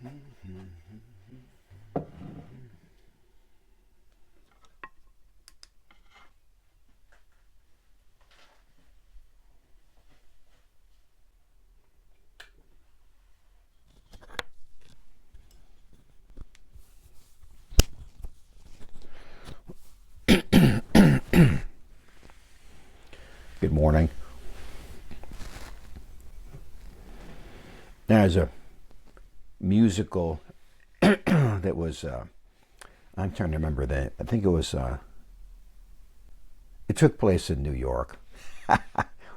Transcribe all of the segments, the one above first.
Good morning. There's a musical that was, I'm trying to remember that. I think it was, it took place in New York.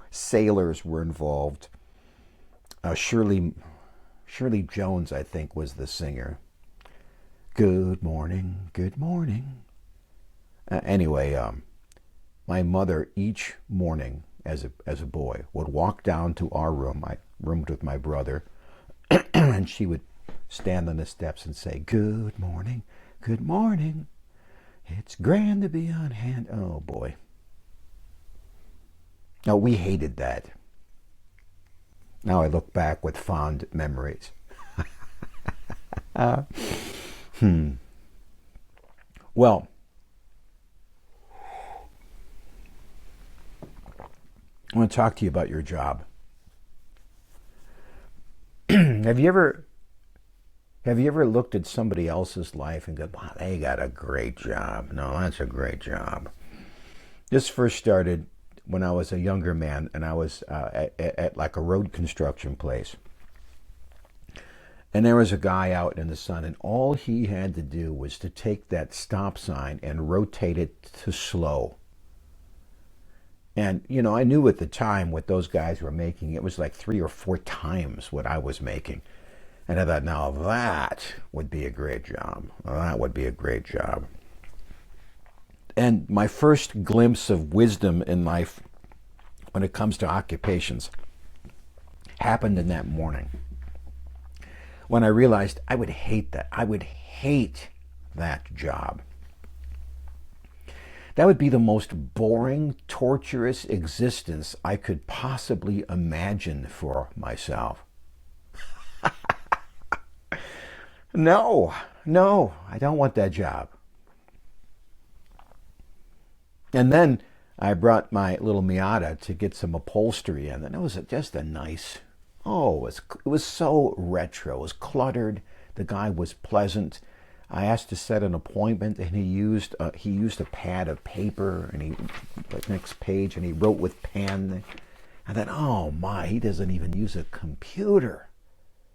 Sailors were involved. Shirley Jones, I think, was the singer. Good morning, good morning. Anyway, my mother each morning as a boy would walk down to our room. I roomed with my brother, and she would stand on the steps and say, "Good morning, good morning. It's grand to be on hand." Oh boy. No, we hated that. Now I look back with fond memories. Uh, well, I want to talk to you about your job. have you ever have you ever looked at somebody else's life and go, "Wow, they got a great job"? No, that's a great job. This first started when I was a younger man, and I was at like a road construction place. And there was a guy out in the sun, and all he had to do was to take that stop sign and rotate it to slow. And, I knew at the time what those guys were making. It was like 3 or 4 times what I was making. And I thought, now that would be a great job. That would be a great job. And my first glimpse of wisdom in life when it comes to occupations happened in that morning when I realized I would hate that. I would hate that job. That would be the most boring, torturous existence I could possibly imagine for myself. No, no, I don't want that job. And then I brought my little Miata to get some upholstery in, and it was just a nice. Oh, it was so retro. It was cluttered. The guy was pleasant. I asked to set an appointment, and he used a pad of paper, and the next page, and he wrote with pen. I thought, oh my, he doesn't even use a computer.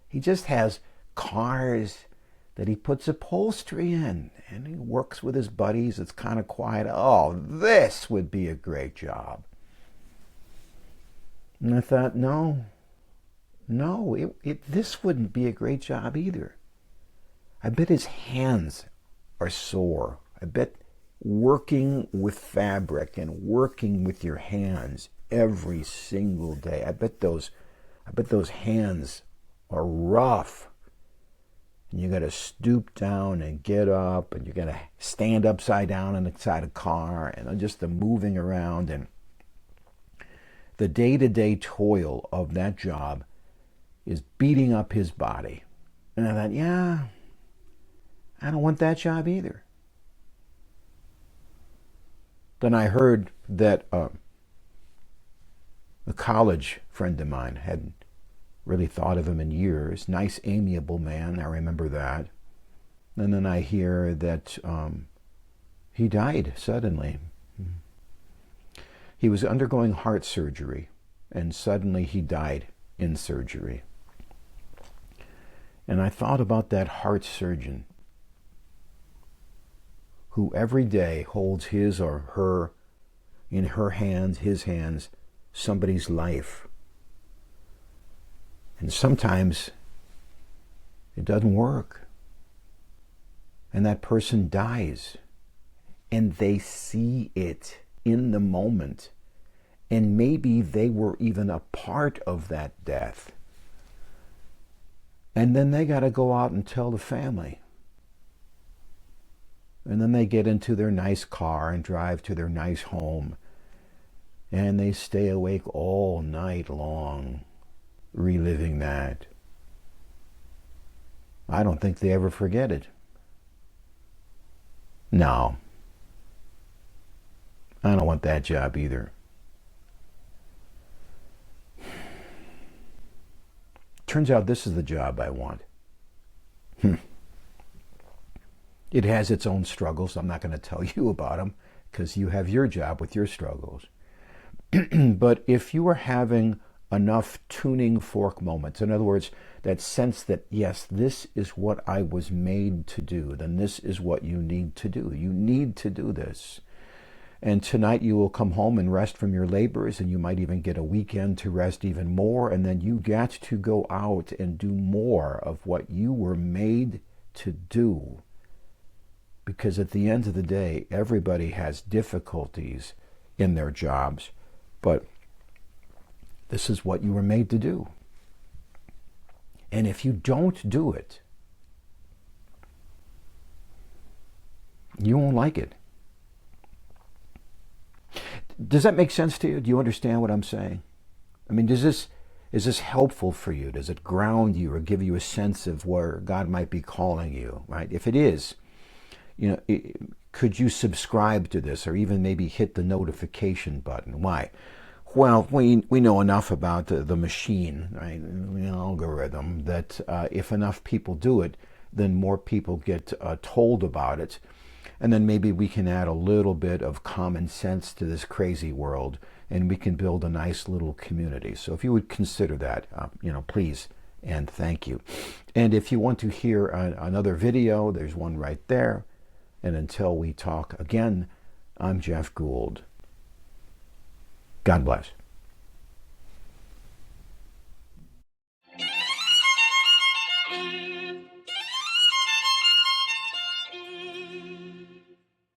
He just has cars that he puts upholstery in, and he works with his buddies. It's kind of quiet. Oh, this would be a great job. And I thought, no, no, this wouldn't be a great job either. I bet his hands are sore. I bet working with fabric and working with your hands every single day, I bet those hands are rough. And you got to stoop down and get up, and you got to stand upside down inside a car, and just the moving around and the day-to-day toil of that job is beating up his body. And I thought, yeah, I don't want that job either. Then I heard that a college friend of mine hadn't really thought of him in years. Nice, amiable man. I remember that. And then I hear that he died suddenly. He was undergoing heart surgery, and suddenly he died in surgery. And I thought about that heart surgeon who every day holds his or her, in her hands, his hands, somebody's life. And sometimes it doesn't work. And that person dies. And they see it in the moment. And maybe they were even a part of that death. And then they got to go out and tell the family. And then they get into their nice car and drive to their nice home. And they stay awake all night long, reliving that. I don't think they ever forget it. No, I don't want that job either. Turns out this is the job I want. It has its own struggles. I'm not going to tell you about them because you have your job with your struggles. But if you are having enough tuning fork moments, in other words, that sense that, yes, this is what I was made to do, then this is what you need to do. You need to do this. And tonight you will come home and rest from your labors, and you might even get a weekend to rest even more, and then you get to go out and do more of what you were made to do. Because at the end of the day, everybody has difficulties in their jobs, but this is what you were made to do. And if you don't do it, you won't like it. Does that make sense to you? Do you understand what I'm saying? I mean, is this helpful for you? Does it ground you or give you a sense of where God might be calling you, right? If it is, could you subscribe to this or even maybe hit the notification button? Why? Well, we know enough about the machine, right, the algorithm, that if enough people do it, then more people get told about it. And then maybe we can add a little bit of common sense to this crazy world, and we can build a nice little community. So if you would consider that, please and thank you. And if you want to hear another video, there's one right there. And until we talk again, I'm Jeff Gould. God bless.